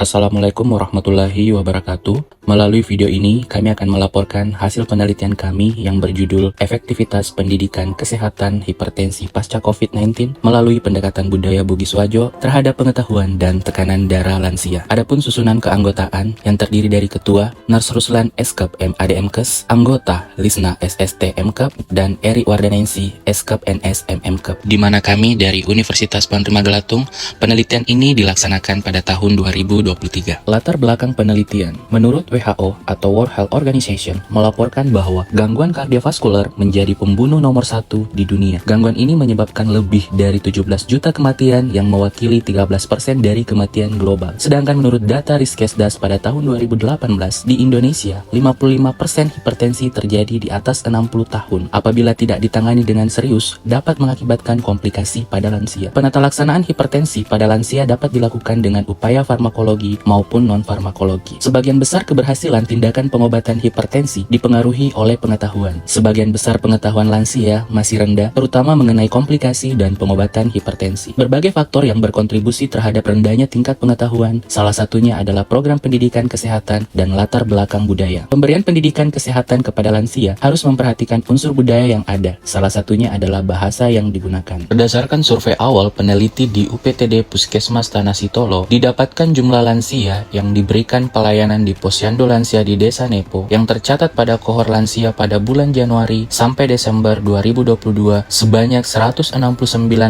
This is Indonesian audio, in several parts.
Assalamualaikum warahmatullahi wabarakatuh. Melalui video ini, kami akan melaporkan hasil penelitian kami yang berjudul Efektivitas Pendidikan Kesehatan Hipertensi Pasca COVID-19 melalui pendekatan budaya Bugis Wajo terhadap pengetahuan dan tekanan darah lansia. Adapun susunan keanggotaan yang terdiri dari Ketua Nurse Ruslan Eskep MAD MKes, anggota Lisna SST MKep, dan Eri Wardanensi Eskep NS MKep. Di mana kami dari Universitas Penerima Gelatung, penelitian ini dilaksanakan pada tahun 2023. Latar belakang penelitian. Menurut WHO atau World Health Organization melaporkan bahwa gangguan kardiovaskuler menjadi pembunuh nomor 1 di dunia. Gangguan ini menyebabkan lebih dari 17 juta kematian yang mewakili 13% dari kematian global. Sedangkan menurut data Riskesdas pada tahun 2018 di Indonesia, 55% hipertensi terjadi di atas 60 tahun. Apabila tidak ditangani dengan serius, dapat mengakibatkan komplikasi pada lansia. Penata laksanaan hipertensi pada lansia dapat dilakukan dengan upaya farmakologi maupun non-farmakologi. Sebagian besar keberhasilan tindakan pengobatan hipertensi dipengaruhi oleh pengetahuan. Sebagian besar pengetahuan lansia masih rendah, terutama mengenai komplikasi dan pengobatan hipertensi. Berbagai faktor yang berkontribusi terhadap rendahnya tingkat pengetahuan, salah satunya adalah program pendidikan kesehatan dan latar belakang budaya. Pemberian pendidikan kesehatan kepada lansia harus memperhatikan unsur budaya yang ada, salah satunya adalah bahasa yang digunakan. Berdasarkan survei awal peneliti di UPTD Puskesmas Tanah Sitolo, didapatkan jumlah lansia yang diberikan pelayanan di Posyandu Lansia di Desa Nepo yang tercatat pada kohor lansia pada bulan Januari sampai Desember 2022 sebanyak 169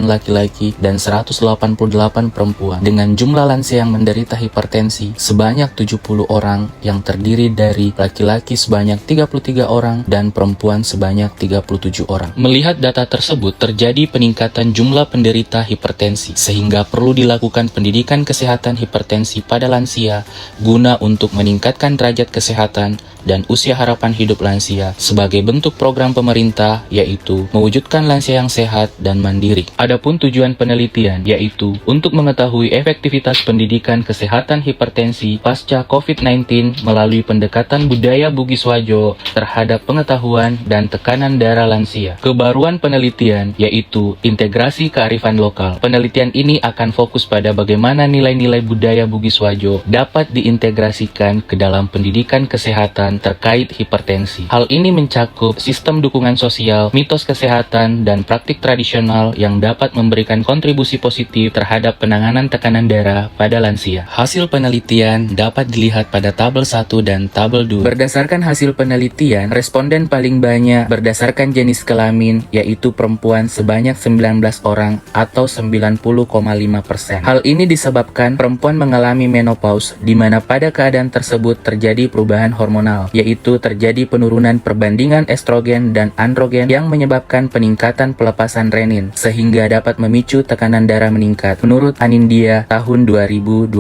laki-laki dan 188 perempuan, dengan jumlah lansia yang menderita hipertensi sebanyak 70 orang yang terdiri dari laki-laki sebanyak 33 orang dan perempuan sebanyak 37 orang. Melihat data tersebut, terjadi peningkatan jumlah penderita hipertensi sehingga perlu dilakukan pendidikan kesehatan hipertensi pada lansia guna untuk meningkatkan derajat kesehatan dan usia harapan hidup lansia sebagai bentuk program pemerintah, yaitu mewujudkan lansia yang sehat dan mandiri. Adapun tujuan penelitian yaitu untuk mengetahui efektivitas pendidikan kesehatan hipertensi pasca COVID-19 melalui pendekatan budaya Bugis Wajo terhadap pengetahuan dan tekanan darah lansia. Kebaruan penelitian yaitu integrasi kearifan lokal. Penelitian ini akan fokus pada bagaimana nilai-nilai budaya Bugis Wajo dapat diintegrasikan ke dalam pendidikan kesehatan terkait hipertensi. Hal ini mencakup sistem dukungan sosial, mitos kesehatan, dan praktik tradisional yang dapat memberikan kontribusi positif terhadap penanganan tekanan darah pada lansia. Hasil penelitian dapat dilihat pada tabel 1 dan tabel 2. Berdasarkan hasil penelitian, responden paling banyak berdasarkan jenis kelamin, yaitu perempuan sebanyak 19 orang atau 90,5%. Hal ini disebabkan perempuan mengalami menopause, di mana pada keadaan tersebut terjadi perubahan hormonal, yaitu terjadi penurunan perbandingan estrogen dan androgen yang menyebabkan peningkatan pelepasan renin, sehingga dapat memicu tekanan darah meningkat, menurut Anindia tahun 2012.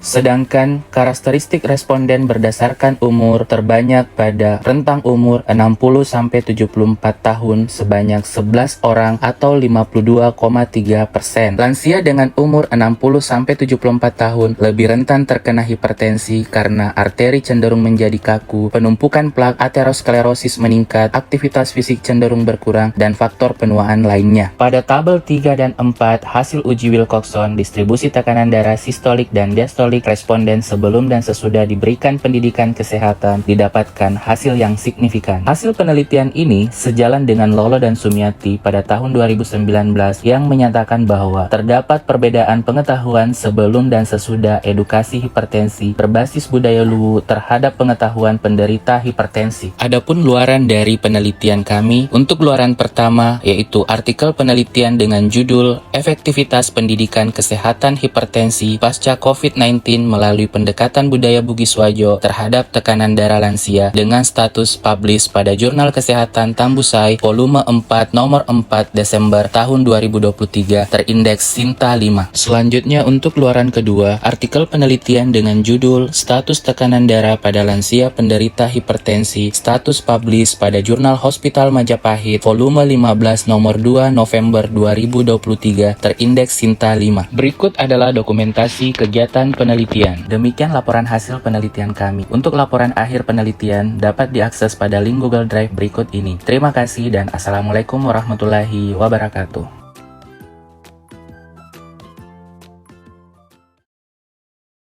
Sedangkan karakteristik responden berdasarkan umur terbanyak pada rentang umur 60-74 tahun sebanyak 11 orang atau 52,3%. Lansia dengan umur 60-74 tahun lebih rentan terkena hipertensi karena arteri cenderung menjadi kaku, penumpukan plak, aterosklerosis meningkat, aktivitas fisik cenderung berkurang, dan faktor penuaan lainnya. Pada tabel 3 dan 4, hasil uji Wilcoxon, distribusi tekanan darah sistolik dan diastolik responden sebelum dan sesudah diberikan pendidikan kesehatan didapatkan hasil yang signifikan. Hasil penelitian ini sejalan dengan Lolo dan Sumiati pada tahun 2019 yang menyatakan bahwa terdapat perbedaan pengetahuan sebelum dan sesudah edukasi hipertensi berbasis budaya Luwu terhadap pengetahuan penderita hipertensi. Adapun luaran dari penelitian kami, untuk luaran pertama yaitu artikel penelitian dengan judul Efektivitas Pendidikan Kesehatan Hipertensi Pasca COVID-19 melalui pendekatan budaya Bugis Wajo terhadap tekanan darah lansia dengan status publish pada Jurnal Kesehatan Tambusai volume 4 nomor 4 Desember tahun 2023 terindeks Sinta 5. Selanjutnya untuk luaran kedua, artikel penelitian dengan judul Status Tekanan Darah pada Lansia Penderita Hipertensi, status publish pada Jurnal Hospital Majapahit volume 15 nomor 2 November 2023 terindeks Sinta 5. Berikut adalah dokumentasi kegiatan penelitian. Demikian laporan hasil penelitian kami. Untuk laporan akhir penelitian dapat diakses pada link Google Drive berikut ini. Terima kasih dan Assalamualaikum warahmatullahi wabarakatuh.